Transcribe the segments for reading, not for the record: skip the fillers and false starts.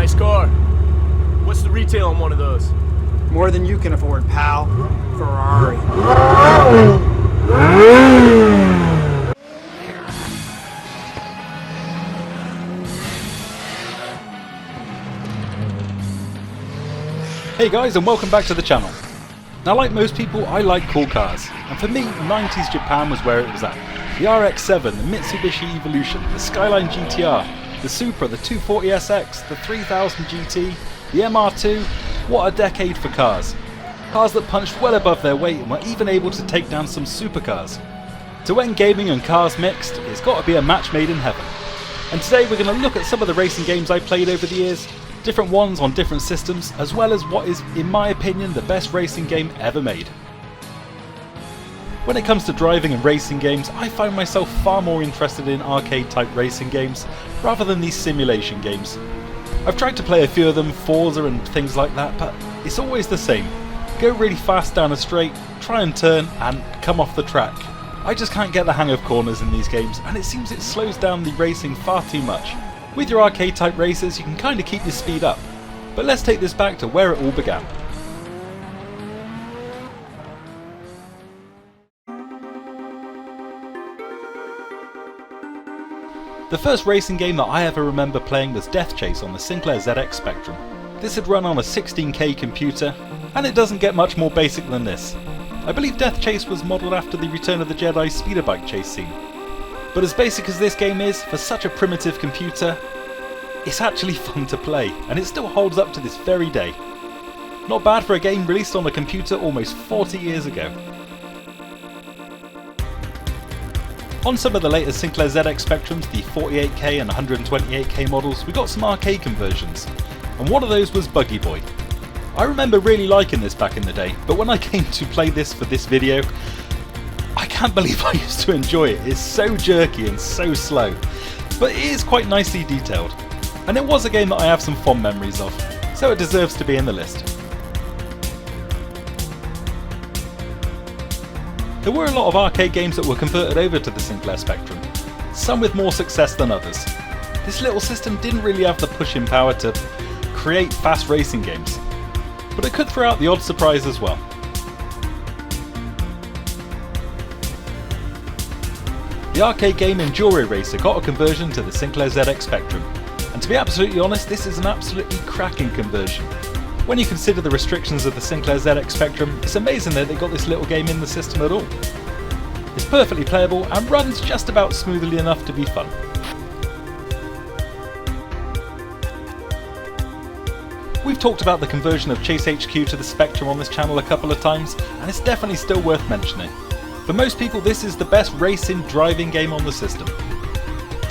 Nice car. What's the retail on one of those? More than you can afford, pal. Ferrari. Hey guys, and welcome back to the channel. Now, like most people, I like cool cars, and for me, 90s Japan was where it was at. The RX-7, the Mitsubishi Evolution, the Skyline GTR, the Supra, the 240SX, the 3000 GT, the MR2. What a decade for cars. Cars that punched well above their weight and were even able to take down some supercars. So when gaming and cars mixed, it's got to be a match made in heaven. And today we're going to look at some of the racing games I played over the years, different ones on different systems, as well as what is, in my opinion, the best racing game ever made. When it comes to driving and racing games, I find myself far more interested in arcade type racing games rather than these simulation games. I've tried to play a few of them, Forza and things like that, but it's always the same. Go really fast down a straight, try and turn, and come off the track. I just can't get the hang of corners in these games, and it seems it slows down the racing far too much. With your arcade type races, you can kind of keep your speed up. But let's take this back to where it all began. The first racing game that I ever remember playing was Death Chase on the Sinclair ZX Spectrum. This had run on a 16K computer, and it doesn't get much more basic than this. I believe Death Chase was modelled after the Return of the Jedi speeder bike chase scene. But as basic as this game is, for such a primitive computer, it's actually fun to play, and it still holds up to this very day. Not bad for a game released on a computer almost 40 years ago. On some of the later Sinclair ZX Spectrums, the 48K and 128K models, we got some arcade conversions, and one of those was Buggy Boy. I remember really liking this back in the day, but when I came to play this for this video, I can't believe I used to enjoy it. It's so jerky and so slow, but it is quite nicely detailed, and it was a game that I have some fond memories of, so it deserves to be in the list. There were a lot of arcade games that were converted over to the Sinclair Spectrum, some with more success than others. This little system didn't really have the pushing power to create fast racing games, but it could throw out the odd surprise as well. The arcade game Enduro Racer got a conversion to the Sinclair ZX Spectrum, and to be absolutely honest, this is an absolutely cracking conversion. When you consider the restrictions of the Sinclair ZX Spectrum, it's amazing that they got this little game in the system at all. It's perfectly playable and runs just about smoothly enough to be fun. We've talked about the conversion of Chase HQ to the Spectrum on this channel a couple of times, and it's definitely still worth mentioning. For most people, this is the best racing driving game on the system.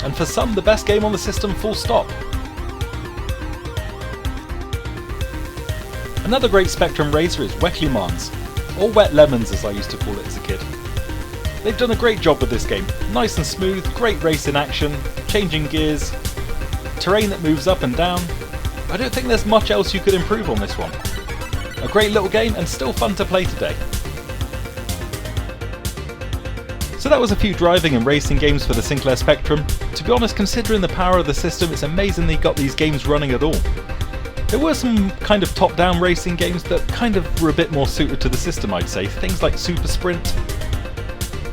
And for some, the best game on the system, full stop. Another great Spectrum racer is Wet Le Mans, or Wet Lemons as I used to call it as a kid. They've done a great job with this game. Nice and smooth, great racing action, changing gears, terrain that moves up and down. I don't think there's much else you could improve on this one. A great little game and still fun to play today. So that was a few driving and racing games for the Sinclair Spectrum. To be honest, considering the power of the system, it's amazing they got these games running at all. There were some kind of top-down racing games that kind of were a bit more suited to the system, I'd say, things like Super Sprint.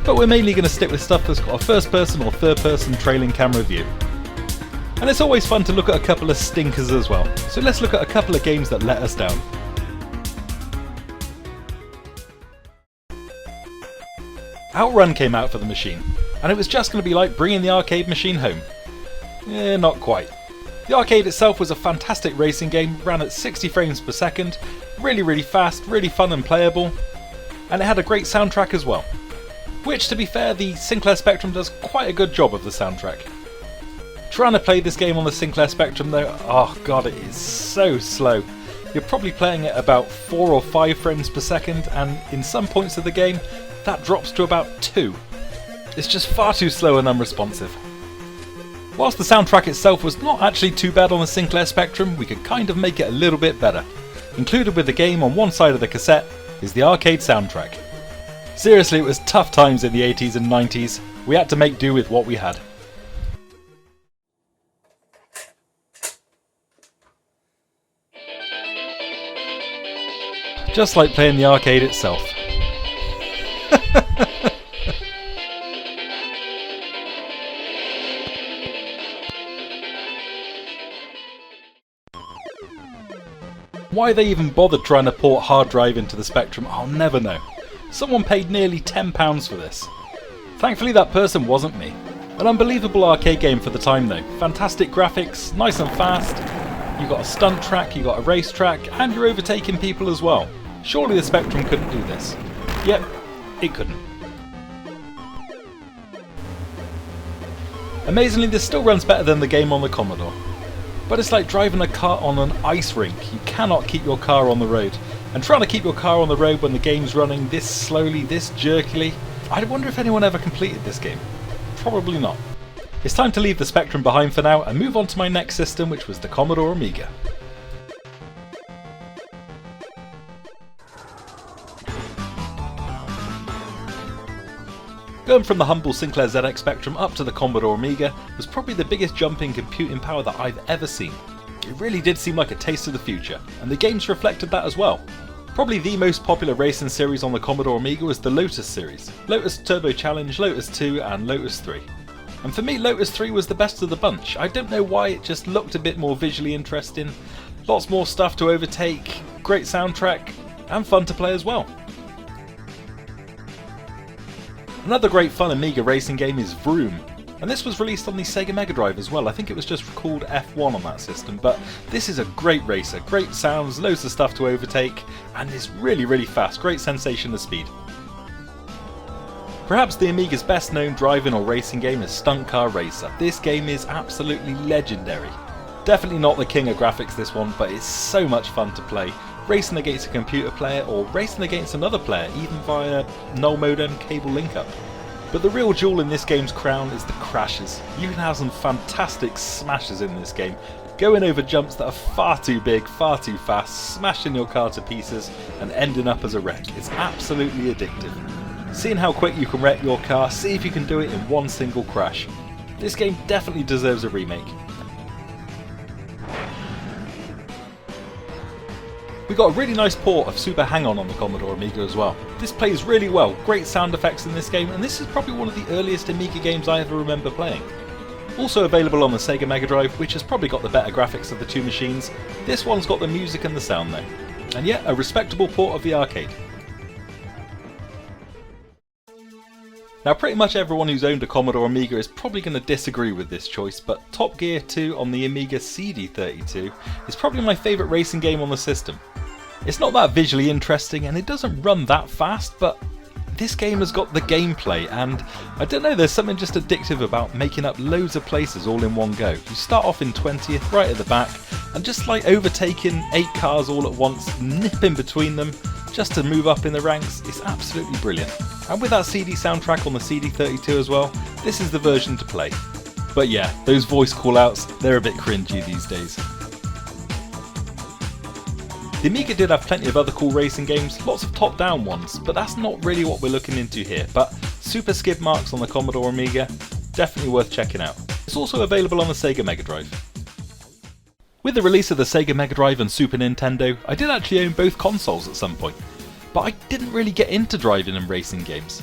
But we're mainly going to stick with stuff that's got a first-person or third-person trailing camera view. And it's always fun to look at a couple of stinkers as well, so let's look at a couple of games that let us down. Outrun came out for the machine, and it was just going to be like bringing the arcade machine home. Not quite. The arcade itself was a fantastic racing game, ran at 60 frames per second, really fast, really fun and playable, and it had a great soundtrack as well. Which, to be fair, the Sinclair Spectrum does quite a good job of the soundtrack. Trying to play this game on the Sinclair Spectrum though, oh god, it is so slow. You're probably playing at about 4 or 5 frames per second, and in some points of the game, that drops to about 2. It's just far too slow and unresponsive. Whilst the soundtrack itself was not actually too bad on the Sinclair Spectrum, we could kind of make it a little bit better. Included with the game on one side of the cassette is the arcade soundtrack. Seriously, it was tough times in the 80s and 90s. We had to make do with what we had. just like playing the arcade itself. Why they even bothered trying to port hard drive into the Spectrum, I'll never know. Someone paid nearly £10 for this. Thankfully that person wasn't me. An unbelievable arcade game for the time though. Fantastic graphics, nice and fast. You got a stunt track, you got a race track, and you're overtaking people as well. Surely the Spectrum couldn't do this. Yep, it couldn't. Amazingly, this still runs better than the game on the Commodore. But it's like driving a car on an ice rink. You cannot keep your car on the road. And trying to keep your car on the road when the game's running this slowly, this jerkily, I wonder if anyone ever completed this game. Probably not. It's time to leave the Spectrum behind for now and move on to my next system, which was the Commodore Amiga. Going from the humble Sinclair ZX Spectrum up to the Commodore Amiga was probably the biggest jump in computing power that I've ever seen. It really did seem like a taste of the future, and the games reflected that as well. Probably the most popular racing series on the Commodore Amiga was the Lotus series. Lotus Turbo Challenge, Lotus 2 and Lotus 3. And for me, Lotus 3 was the best of the bunch. I don't know why, it just looked a bit more visually interesting, lots more stuff to overtake, great soundtrack, and fun to play as well. Another great fun Amiga racing game is Vroom, and this was released on the Sega Mega Drive as well. I think it was just called F1 on that system, but this is a great racer, great sounds, loads of stuff to overtake, and is really fast, great sensation of speed. Perhaps the Amiga's best known driving or racing game is Stunt Car Racer. This game is absolutely legendary. Definitely not the king of graphics this one, but it's so much fun to play. Racing against a computer player or racing against another player, even via null modem cable link up. But the real jewel in this game's crown is the crashes. You can have some fantastic smashes in this game, going over jumps that are far too big, far too fast, smashing your car to pieces and ending up as a wreck. It's absolutely addictive. Seeing how quick you can wreck your car, see if you can do it in one single crash. This game definitely deserves a remake. We got a really nice port of Super Hang-On the Commodore Amiga as well. This plays really well, great sound effects in this game, and this is probably one of the earliest Amiga games I ever remember playing. Also available on the Sega Mega Drive, which has probably got the better graphics of the two machines. This one's got the music and the sound though. And yet, a respectable port of the arcade. Now pretty much everyone who's owned a Commodore Amiga is probably going to disagree with this choice, but Top Gear 2 on the Amiga CD32 is probably my favourite racing game on the system. It's not that visually interesting and it doesn't run that fast, but this game has got the gameplay, and I don't know, there's something just addictive about making up loads of places all in one go. You start off in 20th, right at the back, and just like overtaking 8 cars all at once, nipping between them, just to move up in the ranks, it's absolutely brilliant. And with that CD soundtrack on the CD32 as well, this is the version to play. But yeah, those voice callouts, they're a bit cringy these days. The Amiga did have plenty of other cool racing games, lots of top-down ones, but that's not really what we're looking into here. But Super Skid Marks on the Commodore Amiga, definitely worth checking out. It's also available on the Sega Mega Drive. With the release of the Sega Mega Drive and Super Nintendo, I did actually own both consoles at some point, but I didn't really get into driving and racing games.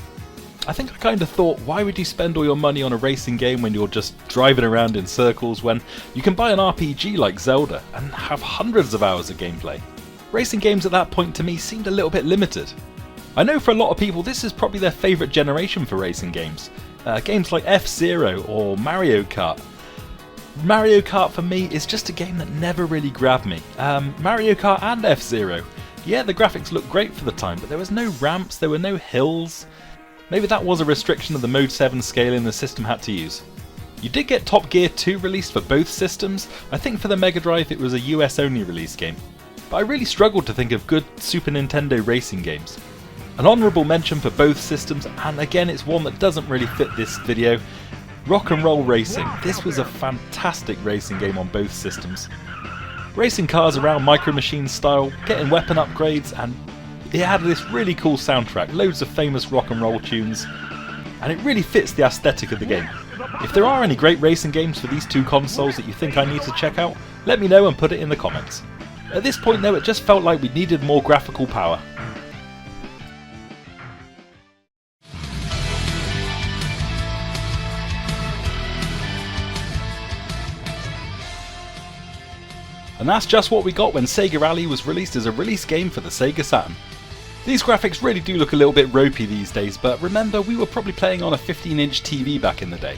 I think I kind of thought, why would you spend all your money on a racing game when you're just driving around in circles when you can buy an RPG like Zelda and have hundreds of hours of gameplay? Racing games at that point to me seemed a little bit limited. I know for a lot of people this is probably their favourite generation for racing games. Games like F-Zero or Mario Kart. Mario Kart for me is just a game that never really grabbed me. Mario Kart and F-Zero. Yeah, the graphics looked great for the time, but there was no ramps, there were no hills. Maybe that was a restriction of the Mode 7 scaling the system had to use. You did get Top Gear 2 released for both systems. I think for the Mega Drive it was a US only release game. But I really struggled to think of good Super Nintendo racing games. An honourable mention for both systems, and again it's one that doesn't really fit this video, Rock and Roll Racing. This was a fantastic racing game on both systems. Racing cars around Micro Machines style, getting weapon upgrades, and it had this really cool soundtrack, loads of famous rock and roll tunes, and it really fits the aesthetic of the game. If there are any great racing games for these two consoles that you think I need to check out, let me know and put it in the comments. At this point though, it just felt like we needed more graphical power. And that's just what we got when Sega Rally was released as a release game for the Sega Saturn. These graphics really do look a little bit ropey these days, but remember, we were probably playing on a 15-inch TV back in the day.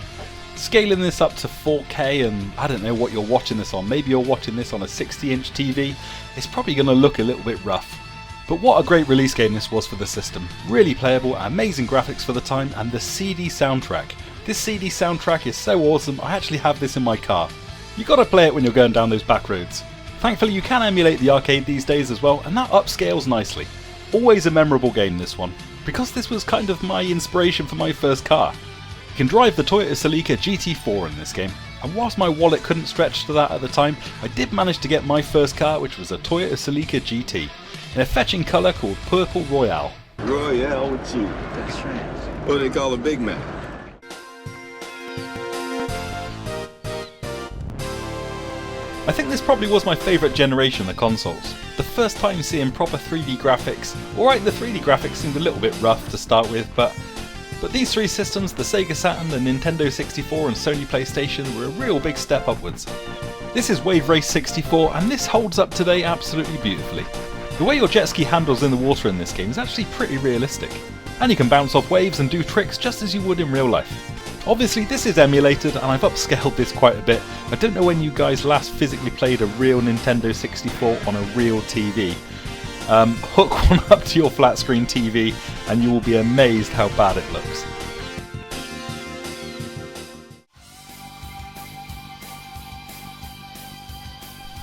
Scaling this up to 4K, and I don't know what you're watching this on, maybe you're watching this on a 60-inch TV, it's probably going to look a little bit rough. But what a great release game this was for the system. Really playable, amazing graphics for the time, and the CD soundtrack. This CD soundtrack is so awesome, I actually have this in my car. You gotta play it when you're going down those back roads. Thankfully you can emulate the arcade these days as well, and that upscales nicely. Always a memorable game, this one, because this was kind of my inspiration for my first car. You can drive the Toyota Celica GT4 in this game, and whilst my wallet couldn't stretch to that at the time, I did manage to get my first car, which was a Toyota Celica GT, in a fetching colour called Purple Royale. Royale with you. That's right. What do they call a Big Mac? I think this probably was my favourite generation of consoles. The first time seeing proper 3D graphics. Alright, the 3D graphics seemed a little bit rough to start with, but these three systems, the Sega Saturn, the Nintendo 64 and Sony PlayStation, were a real big step upwards. This is Wave Race 64, and this holds up today absolutely beautifully. The way your jet ski handles in the water in this game is actually pretty realistic, and you can bounce off waves and do tricks just as you would in real life. Obviously this is emulated, and I've upscaled this quite a bit. I don't know when you guys last physically played a real Nintendo 64 on a real TV. Hook one up to your flat screen TV and you will be amazed how bad it looks.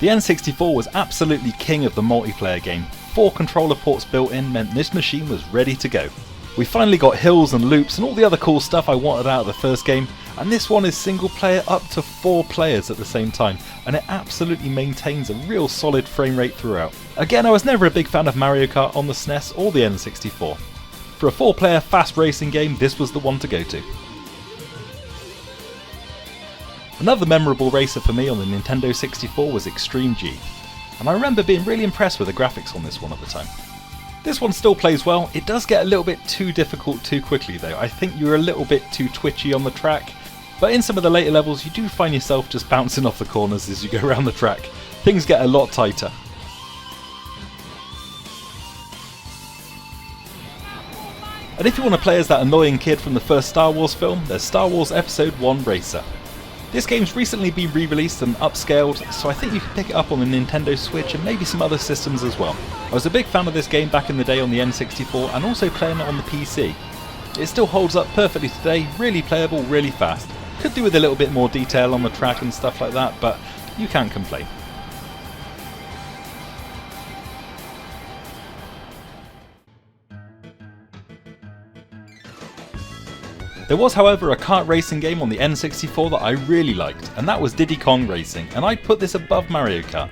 The N64 was absolutely king of the multiplayer game. 4 controller ports built in meant this machine was ready to go. We finally got hills and loops and all the other cool stuff I wanted out of the first game, and this one is single player up to 4 players at the same time, and it absolutely maintains a real solid frame rate throughout. Again, I was never a big fan of Mario Kart on the SNES or the N64. For a 4-player fast racing game, this was the one to go to. Another memorable racer for me on the Nintendo 64 was Extreme G, and I remember being really impressed with the graphics on this one at the time. This one still plays well. It does get a little bit too difficult too quickly though. I think you're a little bit too twitchy on the track, but in some of the later levels you do find yourself just bouncing off the corners as you go around the track. Things get a lot tighter. And if you want to play as that annoying kid from the first Star Wars film, there's Star Wars Episode 1 Racer. This game's recently been re-released and upscaled, so I think you can pick it up on the Nintendo Switch and maybe some other systems as well. I was a big fan of this game back in the day on the N64 and also playing it on the PC. It still holds up perfectly today, really playable, really fast. Could do with a little bit more detail on the track and stuff like that, but you can't complain. There was however a kart racing game on the N64 that I really liked, and that was Diddy Kong Racing, and I'd put this above Mario Kart.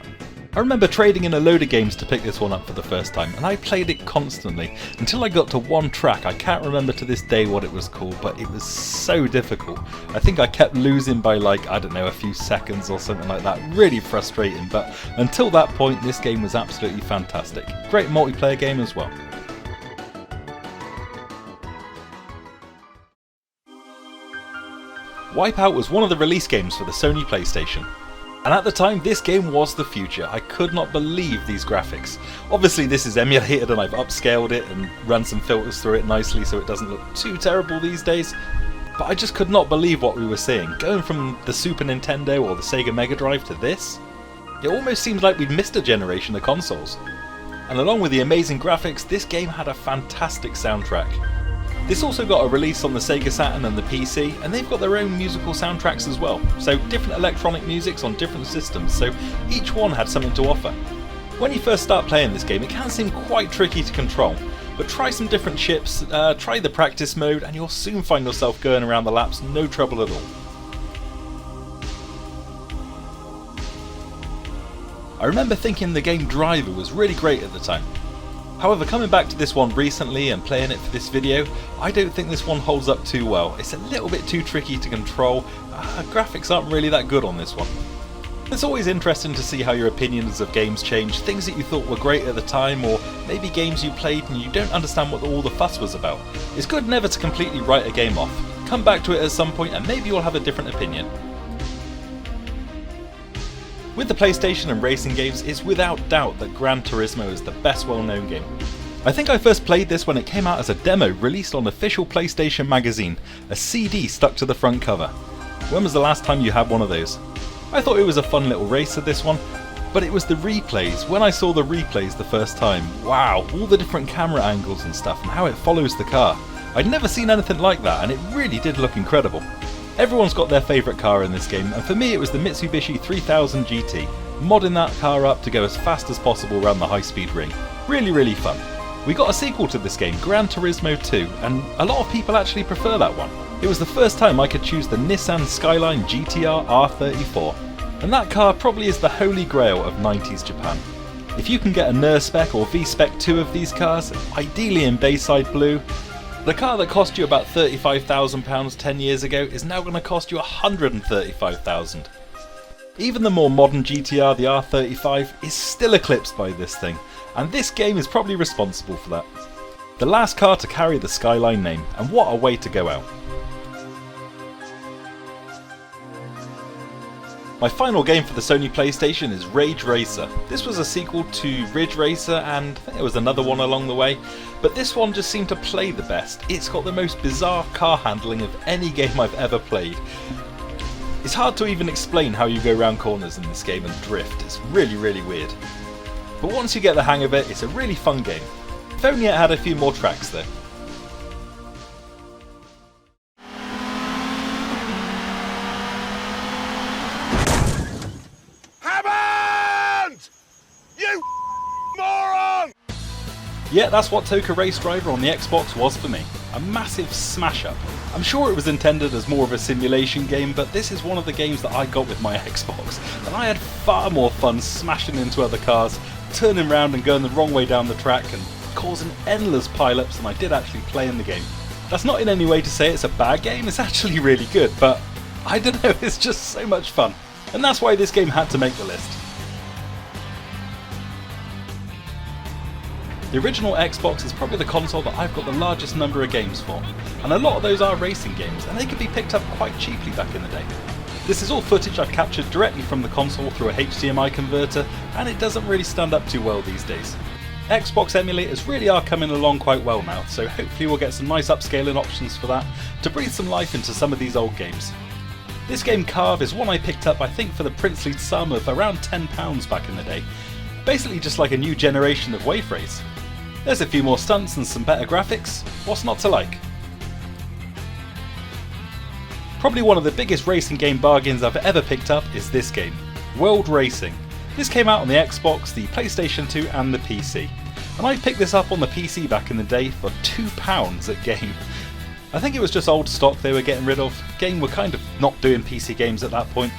I remember trading in a load of games to pick this one up for the first time, and I played it constantly, until I got to one track. I can't remember to this day what it was called, but it was so difficult. I think I kept losing by like, I don't know, a few seconds or something like that. Really frustrating, but until that point this game was absolutely fantastic. Great multiplayer game as well. Wipeout was one of the release games for the Sony PlayStation. And at the time this game was the future. I could not believe these graphics. Obviously this is emulated and I've upscaled it and run some filters through it nicely so it doesn't look too terrible these days. But I just could not believe what we were seeing. Going from the Super Nintendo or the Sega Mega Drive to this, it almost seems like we'd missed a generation of consoles. And along with the amazing graphics, this game had a fantastic soundtrack. This also got a release on the Sega Saturn and the PC, and they've got their own musical soundtracks as well, so different electronic musics on different systems, so each one had something to offer. When you first start playing this game it can seem quite tricky to control, but try some different chips, try the practice mode, and you'll soon find yourself going around the laps no trouble at all. I remember thinking the game Driver was really great at the time. However, coming back to this one recently and playing it for this video, I don't think this one holds up too well. It's a little bit too tricky to control. Graphics aren't really that good on this one. It's always interesting to see how your opinions of games change, things that you thought were great at the time, or maybe games you played and you don't understand what all the fuss was about. It's good never to completely write a game off. Come back to it at some point and maybe you'll have a different opinion. With the PlayStation and racing games, it's without doubt that Gran Turismo is the best well-known game. I think I first played this when it came out as a demo released on official PlayStation magazine, a CD stuck to the front cover. When was the last time you had one of those? I thought it was a fun little racer, this one, but it was the replays. When I saw the replays the first time, wow, all the different camera angles and stuff and how it follows the car. I'd never seen anything like that and it really did look incredible. Everyone's got their favourite car in this game, and for me it was the Mitsubishi 3000 GT, modding that car up to go as fast as possible around the high-speed ring. Really fun. We got a sequel to this game, Gran Turismo 2, and a lot of people actually prefer that one. It was the first time I could choose the Nissan Skyline GTR R34, and that car probably is the holy grail of 90s Japan. If you can get a NER-spec or V-spec 2 of these cars, ideally in Bayside Blue, the car that cost you about £35,000 10 years ago is now going to cost you £135,000. Even the more modern GTR, the R35, is still eclipsed by this thing, and this game is probably responsible for that. The last car to carry the Skyline name, and what a way to go out. My final game for the Sony PlayStation is Rage Racer. This was a sequel to Ridge Racer and I think there was another one along the way, but this one just seemed to play the best. It's got the most bizarre car handling of any game I've ever played. It's hard to even explain how you go around corners in this game and drift. It's really weird. But once you get the hang of it, it's a really fun game. If only it had a few more tracks though. Yeah, that's what Toka Race Driver on the Xbox was for me. A massive smash up. I'm sure it was intended as more of a simulation game, but this is one of the games that I got with my Xbox, and I had far more fun smashing into other cars, turning around and going the wrong way down the track and causing endless pile-ups than I did actually play in the game. That's not in any way to say it's a bad game, it's actually really good, but I don't know, it's just so much fun. And that's why this game had to make the list. The original Xbox is probably the console that I've got the largest number of games for, and a lot of those are racing games, and they could be picked up quite cheaply back in the day. This is all footage I've captured directly from the console through a HDMI converter, and it doesn't really stand up too well these days. Xbox emulators really are coming along quite well now, so hopefully we'll get some nice upscaling options for that to breathe some life into some of these old games. This game Carve is one I picked up I think for the princely sum of around £10 back in the day, basically just like a new generation of Wave Race. There's a few more stunts and some better graphics, what's not to like? Probably one of the biggest racing game bargains I've ever picked up is this game, World Racing. This came out on the Xbox, the PlayStation 2 and the PC, and I picked this up on the PC back in the day for £2 at Game. I think it was just old stock they were getting rid of. Game were kind of not doing PC games at that point.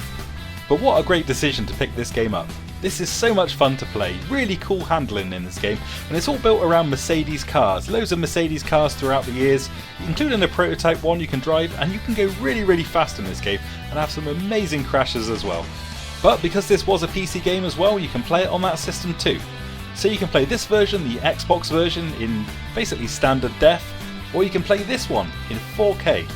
But what a great decision to pick this game up. This is so much fun to play, really cool handling in this game, and it's all built around Mercedes cars. Loads of Mercedes cars throughout the years, including a prototype one you can drive, and you can go really fast in this game and have some amazing crashes as well. But because this was a PC game as well, you can play it on that system too. So you can play this version, the Xbox version, in basically standard def, or you can play this one in 4K.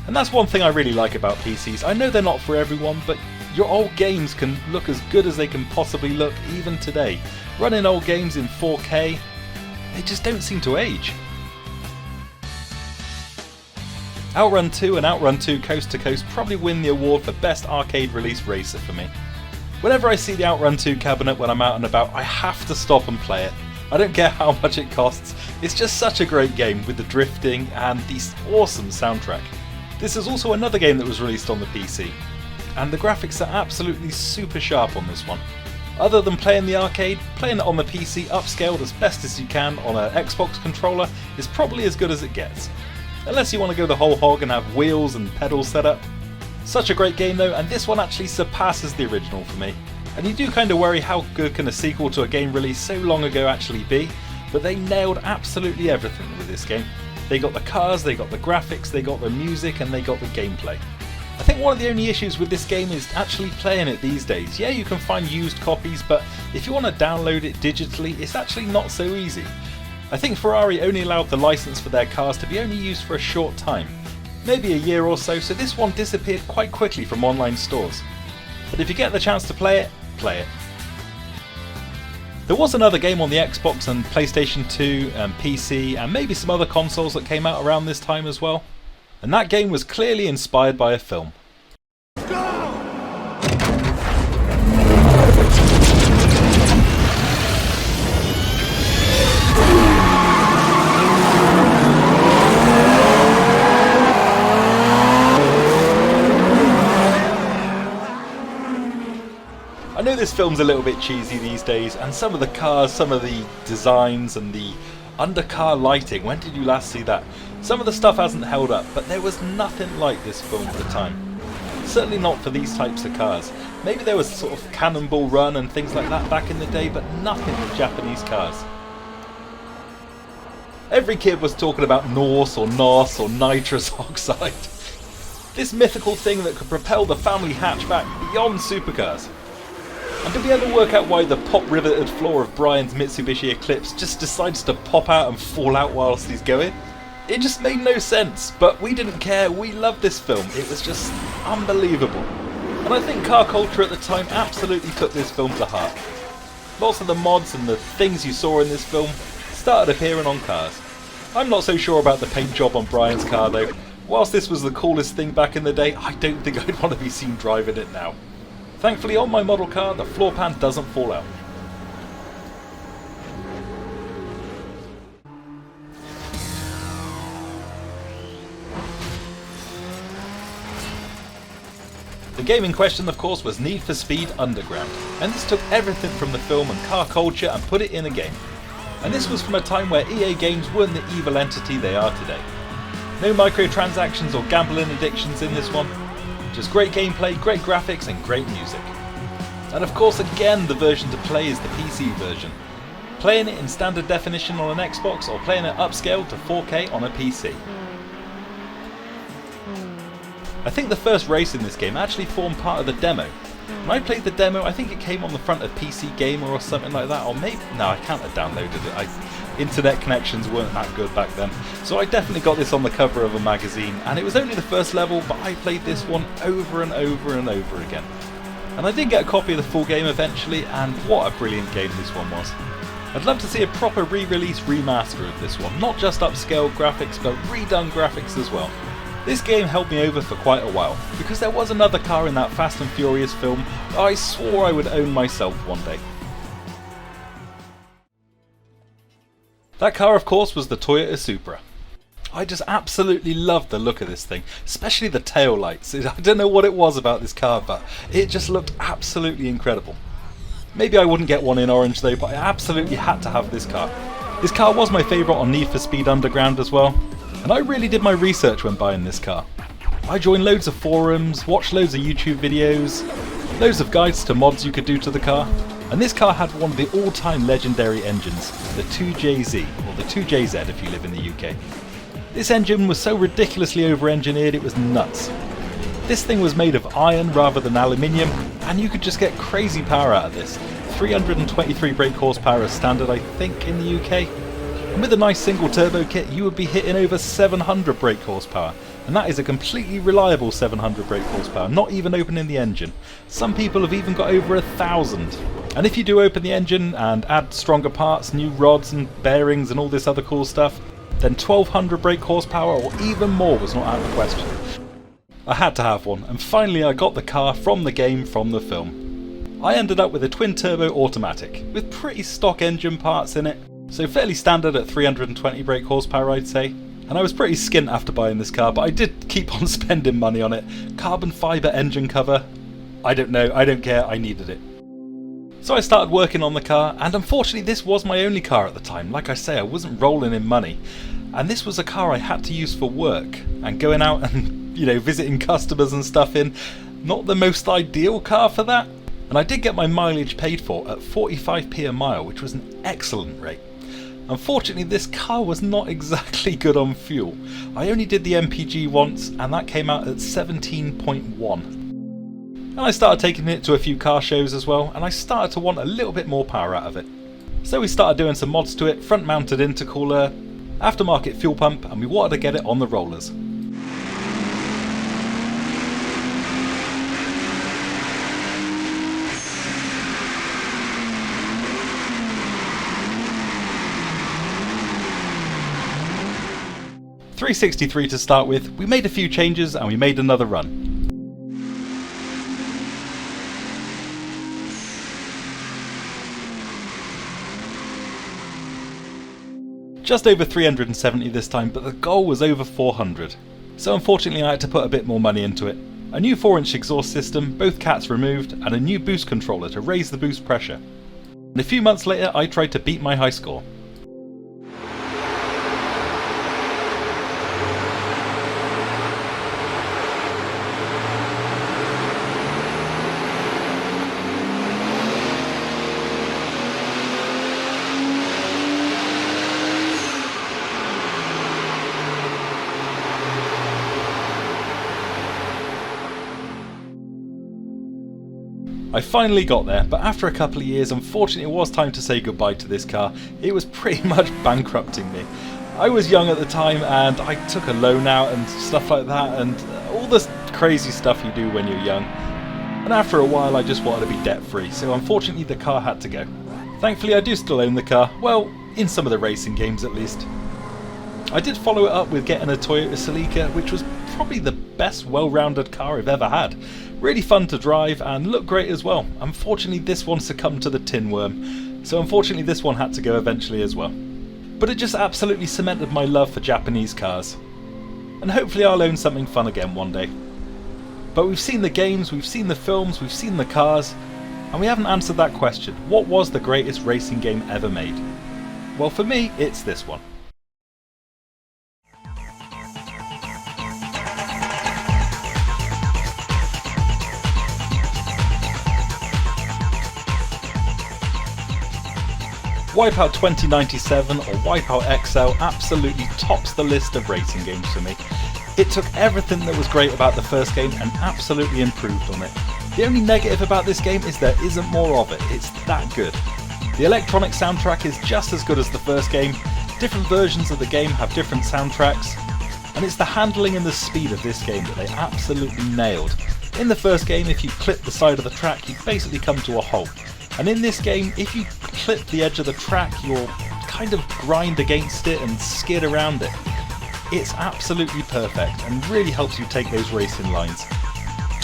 And that's one thing I really like about PCs. I know they're not for everyone, but your old games can look as good as they can possibly look even today. Running old games in 4K, they just don't seem to age. Outrun 2 and Outrun 2 Coast to Coast probably win the award for Best Arcade Release Racer for me. Whenever I see the Outrun 2 cabinet when I'm out and about, I have to stop and play it. I don't care how much it costs, it's just such a great game with the drifting and the awesome soundtrack. This is also another game that was released on the PC, and the graphics are absolutely super sharp on this one. Other than playing the arcade, playing it on the PC upscaled as best as you can on an Xbox controller is probably as good as it gets. Unless you want to go the whole hog and have wheels and pedals set up. Such a great game though, and this one actually surpasses the original for me. And you do kind of worry how good can a sequel to a game released so long ago actually be, but they nailed absolutely everything with this game. They got the cars, they got the graphics, they got the music, and they got the gameplay. I think one of the only issues with this game is actually playing it these days. Yeah, you can find used copies, but if you want to download it digitally, it's actually not so easy. I think Ferrari only allowed the license for their cars to be only used for a short time, maybe a year or so, so this one disappeared quite quickly from online stores. But if you get the chance to play it, play it. There was another game on the Xbox and PlayStation 2 and PC and maybe some other consoles that came out around this time as well. And that game was clearly inspired by a film. I know this film's a little bit cheesy these days, and some of the cars, some of the designs and the undercar lighting, when did you last see that? Some of the stuff hasn't held up, but there was nothing like this film at the time. Certainly not for these types of cars. Maybe there was sort of Cannonball Run and things like that back in the day, but nothing with Japanese cars. Every kid was talking about Norse or NOS or nitrous oxide. This mythical thing that could propel the family hatchback beyond supercars. And did we ever work out why the pop-riveted floor of Brian's Mitsubishi Eclipse just decides to pop out and fall out whilst he's going? It just made no sense, but we didn't care, we loved this film, it was just unbelievable. And I think car culture at the time absolutely took this film to heart. Lots of the mods and the things you saw in this film started appearing on cars. I'm not so sure about the paint job on Brian's car though. Whilst this was the coolest thing back in the day, I don't think I'd want to be seen driving it now. Thankfully on my model car, the floor pan doesn't fall out. The game in question, of course, was Need for Speed Underground, and this took everything from the film and car culture and put it in a game. And this was from a time where EA games weren't the evil entity they are today. No microtransactions or gambling addictions in this one. Just great gameplay, great graphics and great music. And of course again the version to play is the PC version. Playing it in standard definition on an Xbox or playing it upscaled to 4K on a PC. I think the first race in this game actually formed part of the demo. When I played the demo, I think it came on the front of PC Gamer or something like that, or maybe, no, I can't have downloaded it. Internet connections weren't that good back then, so I definitely got this on the cover of a magazine, and it was only the first level, but I played this one over and over and over again. And I did get a copy of the full game eventually, and what a brilliant game this one was. I'd love to see a proper re-release remaster of this one, not just upscaled graphics, but redone graphics as well. This game held me over for quite a while, because there was another car in that Fast and Furious film that I swore I would own myself one day. That car of course was the Toyota Supra. I just absolutely loved the look of this thing, especially the tail lights. I don't know what it was about this car, but it just looked absolutely incredible. Maybe I wouldn't get one in orange though, but I absolutely had to have this car. This car was my favourite on Need for Speed Underground as well. And I really did my research when buying this car. I joined loads of forums, watched loads of YouTube videos, loads of guides to mods you could do to the car, and this car had one of the all-time legendary engines, the 2JZ, or the 2JZ if you live in the UK. This engine was so ridiculously over-engineered it was nuts. This thing was made of iron rather than aluminium, and you could just get crazy power out of this. 323 brake horsepower as standard I think in the UK. And with a nice single turbo kit you would be hitting over 700 brake horsepower, and that is a completely reliable 700 brake horsepower, not even opening the engine. Some people have even got over 1,000. And if you do open the engine and add stronger parts, new rods and bearings and all this other cool stuff, then 1,200 brake horsepower or even more was not out of the question. I had to have one, and finally I got the car from the game from the film. I ended up with a twin turbo automatic, with pretty stock engine parts in it. So fairly standard at 320 brake horsepower I'd say. And I was pretty skint after buying this car, but I did keep on spending money on it. Carbon fibre engine cover. I don't know, I don't care, I needed it. So I started working on the car, and unfortunately this was my only car at the time. Like I say, I wasn't rolling in money. And this was a car I had to use for work, and going out and, visiting customers and stuff in. Not the most ideal car for that. And I did get my mileage paid for at 45p a mile, which was an excellent rate. Unfortunately, this car was not exactly good on fuel. I only did the MPG once, and that came out at 17.1. And I started taking it to a few car shows as well, and I started to want a little bit more power out of it. So we started doing some mods to it, front mounted intercooler, aftermarket fuel pump, and we wanted to get it on the rollers. .363 to start with, we made a few changes and we made another run. Just over 370 this time, but the goal was over 400. So unfortunately I had to put a bit more money into it. A new 4-inch exhaust system, both cats removed, and a new boost controller to raise the boost pressure. And a few months later I tried to beat my high score. I finally got there, but after a couple of years, unfortunately it was time to say goodbye to this car. It was pretty much bankrupting me. I was young at the time and I took a loan out and stuff like that, and all this crazy stuff you do when you're young. And after a while I just wanted to be debt free, so unfortunately the car had to go. Thankfully I do still own the car, well, in some of the racing games at least. I did follow it up with getting a Toyota Celica, which was probably the best well-rounded car I've ever had. Really fun to drive and looked great as well. Unfortunately this one succumbed to the tin worm, so unfortunately this one had to go eventually as well. But it just absolutely cemented my love for Japanese cars. And hopefully I'll own something fun again one day. But we've seen the games, we've seen the films, we've seen the cars, and we haven't answered that question. What was the greatest racing game ever made? Well, for me, it's this one. Wipeout 2097 or Wipeout XL absolutely tops the list of racing games for me. It took everything that was great about the first game and absolutely improved on it. The only negative about this game is there isn't more of it, it's that good. The electronic soundtrack is just as good as the first game, different versions of the game have different soundtracks, and it's the handling and the speed of this game that they absolutely nailed. In the first game, if you clip the side of the track, you basically come to a halt. And in this game, if you clip the edge of the track, you'll kind of grind against it and skid around it. It's absolutely perfect and really helps you take those racing lines.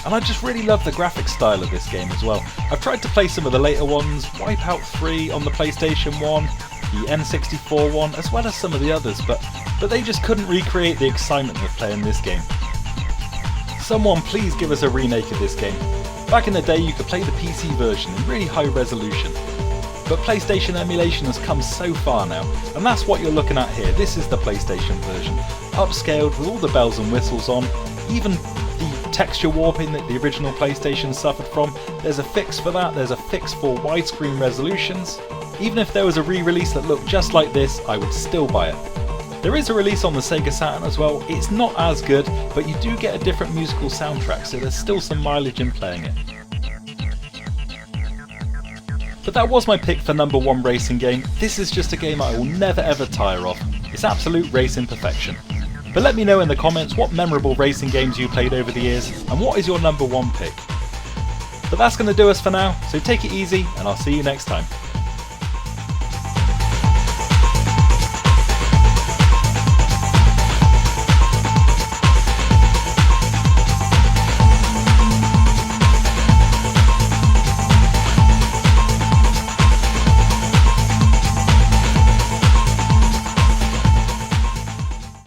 And I just really love the graphic style of this game as well. I've tried to play some of the later ones, Wipeout 3 on the PlayStation 1, the N64 one, as well as some of the others, but they just couldn't recreate the excitement of playing this game. Someone please give us a remake of this game. Back in the day you could play the PC version in really high resolution, but PlayStation emulation has come so far now, and that's what you're looking at here. This is the PlayStation version, upscaled with all the bells and whistles on, even the texture warping that the original PlayStation suffered from. There's a fix for that, there's a fix for widescreen resolutions. Even if there was a re-release that looked just like this, I would still buy it. There is a release on the Sega Saturn as well. It's not as good, but you do get a different musical soundtrack, so there's still some mileage in playing it. But that was my pick for number 1 racing game. This is just a game I will never ever tire of. It's absolute racing perfection. But let me know in the comments what memorable racing games you played over the years, and what is your number 1 pick. But that's going to do us for now, so take it easy, and I'll see you next time.